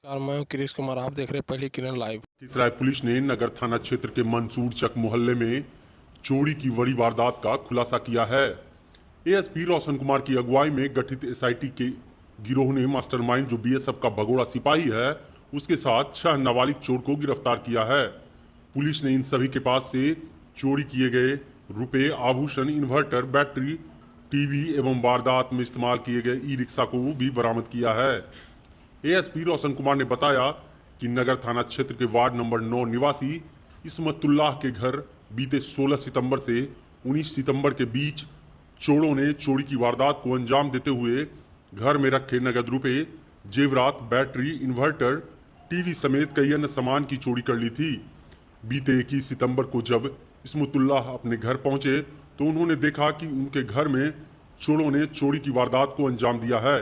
नमस्कार, मैं हूं क्रिश कुमार। आप देख रहे हैं पहली किरण लाइव। खिसराय पुलिस ने नगर थाना क्षेत्र के मंसूर चक मोहल्ले में चोरी की बड़ी वारदात का खुलासा किया है। एएसपी रोशन कुमार की अगुवाई में गठित एसआईटी के गिरोह ने मास्टरमाइंड जो बीएसएफ का भगोड़ा सिपाही है उसके साथ 6 नाबालिग चोर को गिरफ्तार किया है। पुलिस ने इन सभी के पास से चोरी किए गए रुपए, आभूषण, इन्वर्टर, बैटरी, टीवी एवं वारदात में इस्तेमाल किए गए ई रिक्शा को भी बरामद किया है। एएसपी रोशन कुमार ने बताया कि नगर थाना क्षेत्र के वार्ड नंबर 9 निवासी इस्मतुल्लाह के घर बीते 16 सितंबर से 19 सितंबर के बीच चोरों ने चोरी की वारदात को अंजाम देते हुए घर में रखे नगद रुपए, जेवरात, बैटरी, इन्वर्टर, टीवी समेत कई अन्य सामान की चोरी कर ली थी। बीते 21 सितंबर को जब इस्मतुल्लाह अपने घर पहुंचे तो उन्होंने देखा कि उनके घर में चोरों ने चोरी की वारदात को अंजाम दिया है।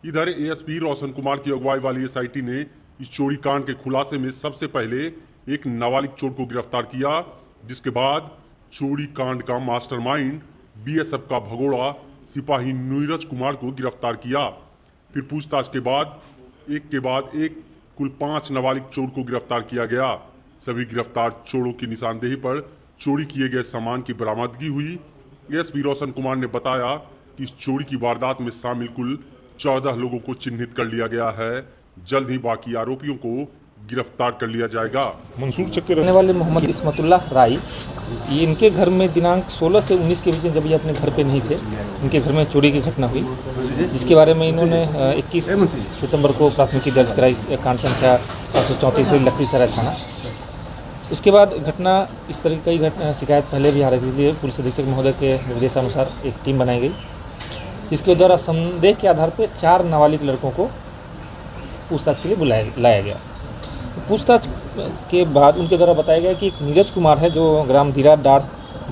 इधर एएसपी रोशन कुमार की अगुवाई वाली एसआईटी ने इस चोरी कांड के खुलासे में सबसे पहले एक नाबालिग चोर को गिरफ्तार किया, जिसके बाद चोरी कांड का मास्टरमाइंड बीएसएफ का भगोड़ा सिपाही नीरज कुमार को गिरफ्तार किया। फिर पूछताछ के बाद एक कुल 5 नाबालिग चोर को गिरफ्तार किया गया। सभी गिरफ्तार चोरों की निशानदेही पर चोरी किए गए सामान की बरामदगी हुई। एएसपी रोशन कुमार ने बताया कि इस चोरी की वारदात में शामिल कुल 14 लोगों को चिन्हित कर लिया गया है। जल्द ही बाकी आरोपियों को गिरफ्तार कर लिया जाएगा। मंसूर चक के रहने वाले मोहम्मद इस्मतुल्लाह राई, ये इनके घर में दिनांक 16 से 19 के बीच में, जब ये अपने घर पे नहीं थे, इनके घर में चोरी की घटना हुई, जिसके बारे में इन्होंने 21 सितंबर को प्राथमिकी दर्ज कराई, कांड संख्या 734 लखीसराय थाना। उसके बाद घटना इस तरह की कई शिकायत पहले भी आ रही थी। पुलिस अधीक्षक महोदय के निर्देशानुसार एक टीम बनाई गई, जिसके द्वारा संदेह के आधार पर 4 नाबालिग लड़कों को पूछताछ के लिए लाया गया। पूछताछ के बाद उनके द्वारा बताया गया कि एक नीरज कुमार है, जो ग्राम धीरा डाढ़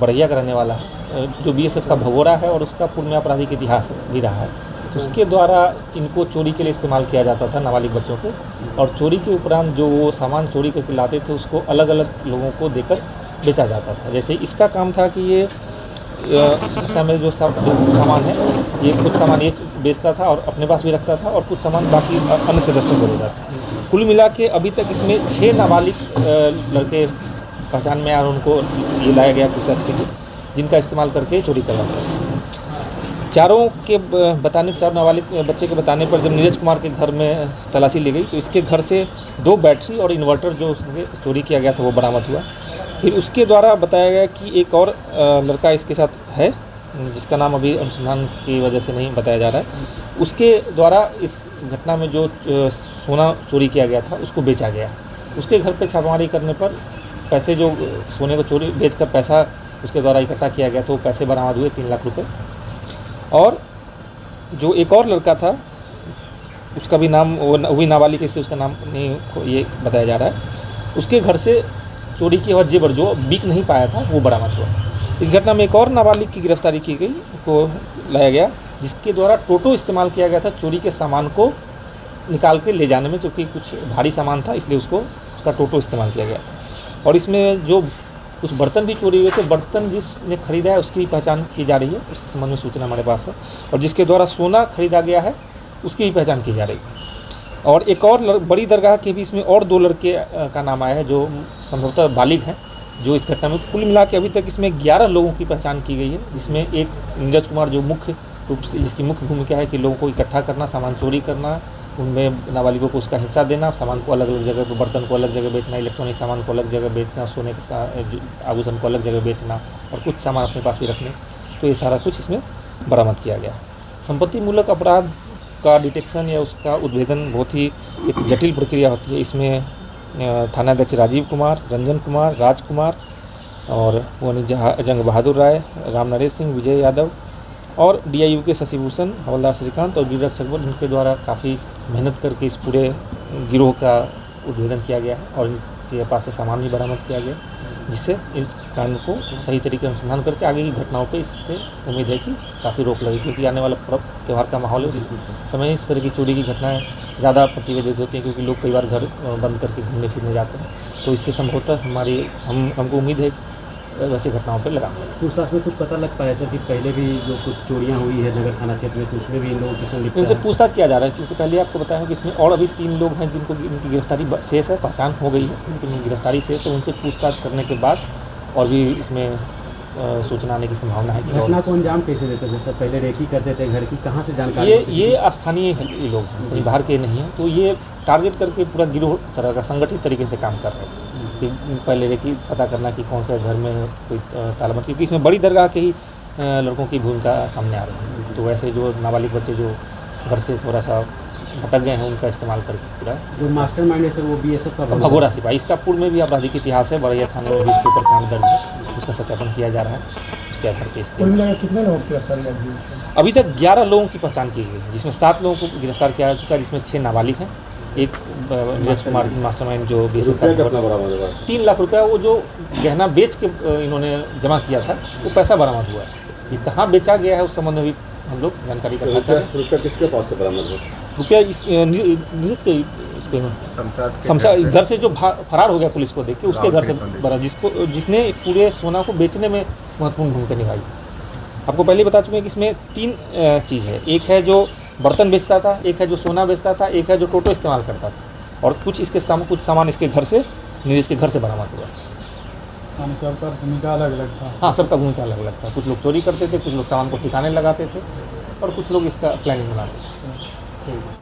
बढ़िया का रहने वाला है, जो बीएसएफ का भगोड़ा है और उसका पूर्व में आपराधिक इतिहास भी रहा है। तो उसके द्वारा इनको चोरी के लिए इस्तेमाल किया जाता था, नाबालिग बच्चों को, और चोरी के उपरांत जो वो सामान चोरी करके लाते थे उसको अलग अलग लोगों को देकर बेचा जाता था। जैसे इसका काम था कि ये में जो सामान है, ये कुछ सामान ये बेचता था और अपने पास भी रखता था, और कुछ सामान बाकी अन्य सदस्यों को देता था। कुल मिला के अभी तक इसमें 6 नाबालिग लड़के पहचान में और उनको ये लाया गया पूछताछ के लिए, जिनका इस्तेमाल करके चोरी करवाता है। चारों नाबालिग बच्चे के बताने पर जब नीरज कुमार के घर में तलाशी ली गई तो इसके घर से 2 बैटरी और इन्वर्टर जो उसने चोरी किया गया था वो बरामद हुआ। फिर उसके द्वारा बताया गया कि एक और लड़का इसके साथ है, जिसका नाम अभी अनुसंधान की वजह से नहीं बताया जा रहा है। उसके द्वारा इस घटना में जो सोना चोरी किया गया था उसको बेचा गया। उसके घर पे छापेमारी करने पर पैसे, जो सोने को चोरी बेचकर पैसा उसके द्वारा इकट्ठा किया गया था, वो पैसे बरामद हुए 3 लाख रुपये। और जो एक और लड़का था, उसका भी नाम, वो भी नाबालिग है, इसलिए उसका नाम नहीं ये बताया जा रहा है, उसके घर से चोरी किया हुआ जेवर जो बिक नहीं पाया था वो बरामद हुआ। इस घटना में एक और नाबालिग की गिरफ्तारी की गई, को लाया गया, जिसके द्वारा टोटो इस्तेमाल किया गया था चोरी के सामान को निकाल के ले जाने में, क्योंकि कुछ भारी सामान था इसलिए उसका टोटो इस्तेमाल किया गया। और इसमें जो कुछ बर्तन भी चोरी हुए थे, बर्तन जिसने खरीदा है उसकी पहचान की जा रही है, उस संबंध में सूचना हमारे पास है। और जिसके द्वारा सोना खरीदा गया है उसकी भी पहचान की जा रही है। और एक और बड़ी दरगाह के भी इसमें और 2 लड़के का नाम आया है, जो संभवतः बालिग हैं, जो इस घटना में कुल मिला के अभी तक इसमें 11 लोगों की पहचान की गई है, जिसमें एक नीरज कुमार जो मुख्य रूप से, जिसकी मुख्य भूमिका है कि लोगों को इकट्ठा करना, सामान चोरी करना, उनमें नाबालिगों को उसका हिस्सा देना, सामान को अलग अलग जगह पर, बर्तन को अलग जगह बेचना, इलेक्ट्रॉनिक सामान को अलग जगह बेचना, सोने के आभूषण को अलग जगह बेचना और कुछ सामान अपने पास भी रखने। तो ये सारा कुछ इसमें बरामद किया गया। संपत्ति मूलक अपराध का डिटेक्शन या उसका उद्भेदन बहुत ही एक जटिल प्रक्रिया होती है। इसमें थानाध्यक्ष राजीव कुमार, रंजन कुमार, राजकुमार और जंग बहादुर राय, राम नरेश सिंह, विजय यादव और डीआईयू के शशिभूषण, हवलदार श्रीकांत और वीररक्षक बल, इनके द्वारा काफ़ी मेहनत करके इस पूरे गिरोह का उद्भेदन किया गया है और इनके पास से सामान भी बरामद किया गया, जिससे इस कांड को सही तरीके से अनुसंधान करके आगे की घटनाओं पे इससे उम्मीद है कि काफ़ी रोक लगे, क्योंकि आने वाला पर्व त्यौहार का माहौल है, उस समय इस तरह की चोरी की घटनाएं ज़्यादा प्रतिवेदित होती हैं, क्योंकि लोग कई बार घर बंद करके घूमने फिरने जाते हैं। तो इससे संभवतः हमको उम्मीद है वैसी घटनाओं पर लगाम। पूछताछ में कुछ पता लग पाया सर कि पहले भी जो कुछ चोरियां हुई है नगर थाना क्षेत्र में, तो उसमें भी इन लोगों की संलिप्तता इनसे है? पूछताछ किया जा रहा है, क्योंकि पहले आपको बताया कि इसमें और अभी 3 लोग हैं जिनको इनकी गिरफ्तारी शेष है, पहचान हो गई है, लेकिन गिरफ्तारी शेष, तो उनसे पूछताछ करने के बाद और भी इसमें सूचना आने की संभावना है कि घटना को अंजाम कैसे देते थे सर? पहले रेकी करते थे घर की, कहाँ से जानकारी? ये स्थानीय ये लोग हैं, कहीं बाहर के नहीं हैं, तो ये टारगेट करके पूरा गिरोह तरह का संगठित तरीके से काम कर रहे हैं कि पहले रेकी पता करना कि कौन सा घर में कोई तालाबंद, क्योंकि इसमें बड़ी दरगाह के ही लड़कों की भूमिका सामने आ रही है। तो वैसे जो नाबालिग बच्चे जो घर से थोड़ा सा भटक गए हैं उनका इस्तेमाल करके पूरा जो मास्टरमाइंड है सर वो BSF का भगोड़ा सिपाही, इसका पूर्व में भी आपराधिक इतिहास है, बड़ैया थाने में भी इसके ऊपर कांड दर्ज है, उसका सत्यापन किया जा रहा है, उसके आधार पर इसके कितने लोगों की गिरफ्तारी लगी? अभी तक 11 लोगों की पहचान की गई है, जिसमें 7 लोगों को गिरफ्तार किया जा चुका है, जिसमें 6 नाबालिग हैं, एक नीरज कुमार मास्टरमाइंड जो BSF का 3 लाख रुपया वो जो गहना बेच के इन्होंने जमा किया था वो पैसा बरामद हुआ है। ये कहाँ बेचा गया है उस संबंध में भी हम लोग जानकारी इकट्ठा कर रहे हैं। रुपया किसके पास से बरामद हुआ? रुपया इस नीरज के शमशाद घर से जो फरार हो गया पुलिस को देख के, उसके घर से बरा, जिसने पूरे सोना को बेचने में महत्वपूर्ण भूमिका निभाई। आपको पहले बता चुके हैं कि इसमें 3 चीज़ है, एक है जो बर्तन बेचता था, एक है जो सोना बेचता था, एक है जो टोटो इस्तेमाल करता था, और कुछ इसके कुछ सामान इसके घर से नीरज के घर से बरामद हुआ। सबका भूमिका अलग अलग था? हाँ, सबका भूमिका अलग अलग था। कुछ लोग चोरी करते थे, कुछ लोग सामान को ठिकाने लगाते थे और कुछ लोग इसका प्लानिंग बनाते थे।